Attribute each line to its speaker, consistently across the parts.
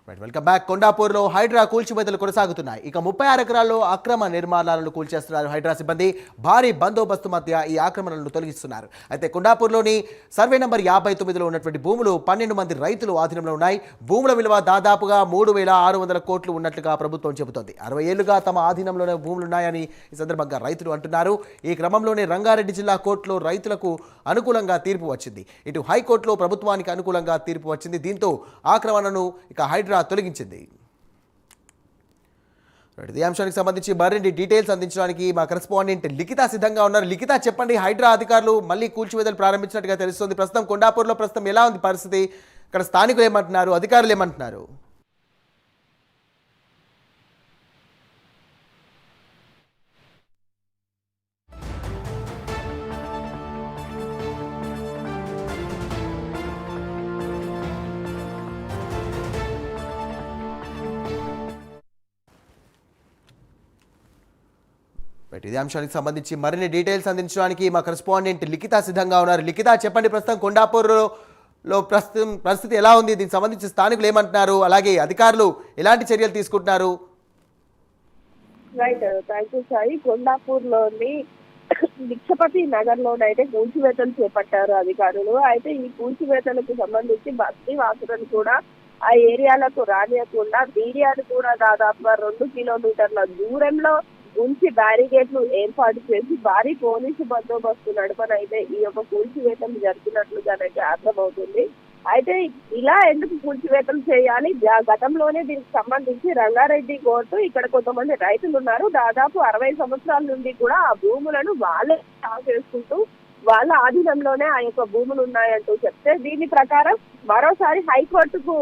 Speaker 1: Welcome back. కొండాపూర్లో Hydraa కూల్చివేతలు కొనసాగుతున్నాయి. ఇక 36 ఎకరాల్లో అక్రమ నిర్మాణాలను కూల్చేస్తున్నారు హైడ్రా సిబ్బంది. భారీ బందోబస్తు మధ్య ఈ ఆక్రమణలను తొలగిస్తున్నారు. అయితే కొండాపూర్లోని సర్వే నంబర్ 59లో ఉన్నటువంటి భూములు 12 మంది రైతులు ఆధీనంలో ఉన్నాయి. భూముల విలువ దాదాపుగా 3,600 కోట్లు ఉన్నట్లుగా ప్రభుత్వం చెబుతోంది. 60 ఏళ్లుగా తమ ఆధీనంలోనే భూములున్నాయని ఈ సందర్భంగా రైతులు అంటున్నారు. ఈ క్రమంలోనే రంగారెడ్డి జిల్లా కోర్టులో రైతులకు అనుకూలంగా తీర్పు వచ్చింది. ఇటు హైకోర్టులో ప్రభుత్వానికి అనుకూలంగా తీర్పు వచ్చింది. దీంతో ఆక్రమణను ఇక హైడ్రా తొలగించింది. ఈ అంశానికి సంబంధించి మరిన్ని డీటెయిల్స్ అందించడానికి మా కరెస్పాండెంట్ లిఖిత సిద్ధంగా ఉన్నారు. లిఖిత, చెప్పండి, హైడ్రా అధికారులు మళ్ళీ కూల్చివేతలు ప్రారంభించినట్టుగా తెలుస్తుంది. ప్రస్తుతం కొండాపూర్లో ప్రస్తుతం ఎలా ఉంది పరిస్థితి? ఇక్కడ స్థానికులు ఏమంటున్నారు, అధికారులు ఏమంటున్నారు? ఇదే అంశానికి సంబంధించి మరిన్ని డీటెయిల్స్ అందించడానికి మా కరెస్పాండెంట్ లిఖిత సిద్ధంగా ఉన్నారు. లిఖిత, చెప్పండి, ప్రస్తుతం కొండాపూర్లో ప్రస్తుతం పరిస్థితి ఎలా ఉంది? దీనికి సంబంధించి స్థానికులు ఏమంటున్నారు, అలాగే అధికారులు ఎలాంటి చర్యలు తీసుకుంటున్నారు?
Speaker 2: Right, thank you Sai. కొండాపూర్లోని భిక్షపతి నగర్ లోనైతే కూల్చివేతలు చేపట్టారు అధికారులు. అయితే ఈ కూల్చివేతలకు సంబంధించి బస్తీ వాసులను కూడా ఆ ఏరియాలకు రానియకుండా మీడియాను కూడా దాదాపుగా 2 కిలోమీటర్ల దూరంలో ఉంచి బ్యారికేడ్లు ఏర్పాటు చేసి భారీ పోలీసు బందోబస్తు నడపనైతే ఈ యొక్క కూల్చివేతలు జరిపినట్లుగానైతే అర్థమవుతుంది. అయితే ఇలా ఎందుకు కూల్చివేతలు చేయాలి? గతంలోనే దీనికి సంబంధించి రంగారెడ్డి కోర్టు ఇక్కడ కొంతమంది రైతులు ఉన్నారు, దాదాపు 60 సంవత్సరాల నుండి కూడా ఆ భూములను వాళ్ళే సాగు చేసుకుంటూ వాళ్ళ ఆధీనంలోనే ఆ యొక్క భూములు ఉన్నాయంటూ చెప్తే, దీని ప్రకారం మరోసారి హైకోర్టుకు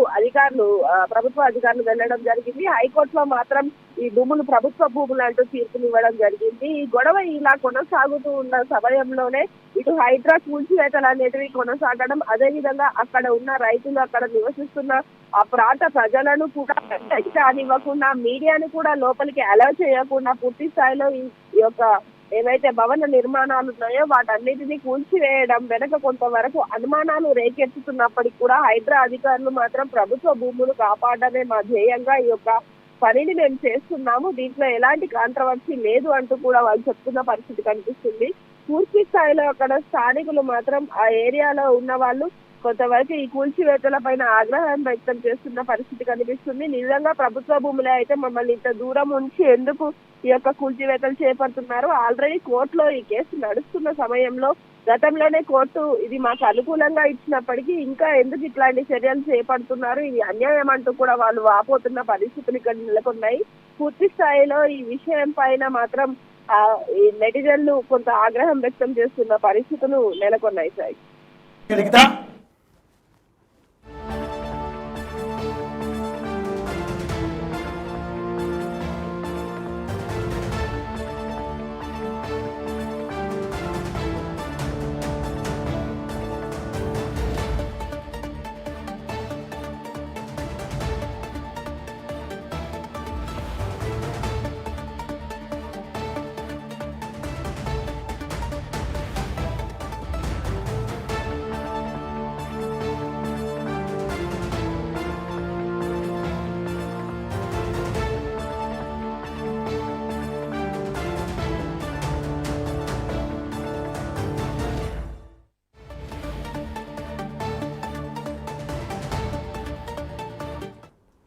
Speaker 2: ప్రభుత్వ అధికారులు వెళ్ళడం జరిగింది. హైకోర్టులో మాత్రం ఈ భూములు ప్రభుత్వ భూములు అంటూ తీర్పునివ్వడం జరిగింది. ఈ గొడవ ఇలా కొనసాగుతూ ఉన్న సమయంలోనే ఇటు హైడ్రా కూల్చివేతలు అనేటివి కొనసాగడం, అదేవిధంగా అక్కడ ఉన్న రైతులు, అక్కడ నివసిస్తున్న ఆ ప్రాంత ప్రజలను కూడా కానివ్వకుండా, మీడియాను కూడా లోపలికి అలౌ చేయకుండా పూర్తి స్థాయిలో ఈ యొక్క ఏవైతే భవన నిర్మాణాలు ఉన్నాయో వాటన్నిటిని కూల్చివేయడం వెనక కొంతవరకు అనుమానాలు రేకెత్తుతున్నప్పటికీ కూడా హైడ్రా అధికారులు మాత్రం ప్రభుత్వ భూములు కాపాడమే మా ధ్యేయంగా ఈ యొక్క పనిని మేము చేస్తున్నాము, దీంట్లో ఎలాంటి కాంట్రవర్సీ లేదు అంటూ కూడా వాళ్ళు చెప్తున్న పరిస్థితి కనిపిస్తుంది. పూర్తి స్థాయిలో అక్కడ స్థానికులు మాత్రం ఆ ఏరియాలో ఉన్న వాళ్ళు కొంతవరకు ఈ కూల్చివేతల పైన ఆగ్రహం వ్యక్తం చేస్తున్న పరిస్థితి కనిపిస్తుంది. నిజంగా ప్రభుత్వ భూములే అయితే మమ్మల్ని ఇంత దూరం ఉంచి ఎందుకు ఈ యొక్క కూల్చివేతలు చేపడుతున్నారు? ఆల్రెడీ కోర్టులో ఈ కేసు నడుస్తున్న సమయంలో గతంలోనే కోర్టు ఇది మాకు అనుకూలంగా ఇచ్చినప్పటికీ ఇంకా ఎందుకు ఇట్లాంటి చర్యలు చేపడుతున్నారు, ఇది అన్యాయం అంటూ కూడా వాళ్ళు వాపోతున్న పరిస్థితులు ఇక్కడ నెలకొన్నాయి. పూర్తి స్థాయిలో ఈ విషయం పైన మాత్రం ఈ నెటిజన్లు కొంత ఆగ్రహం వ్యక్తం చేస్తున్న పరిస్థితులు నెలకొన్నాయి సాయి.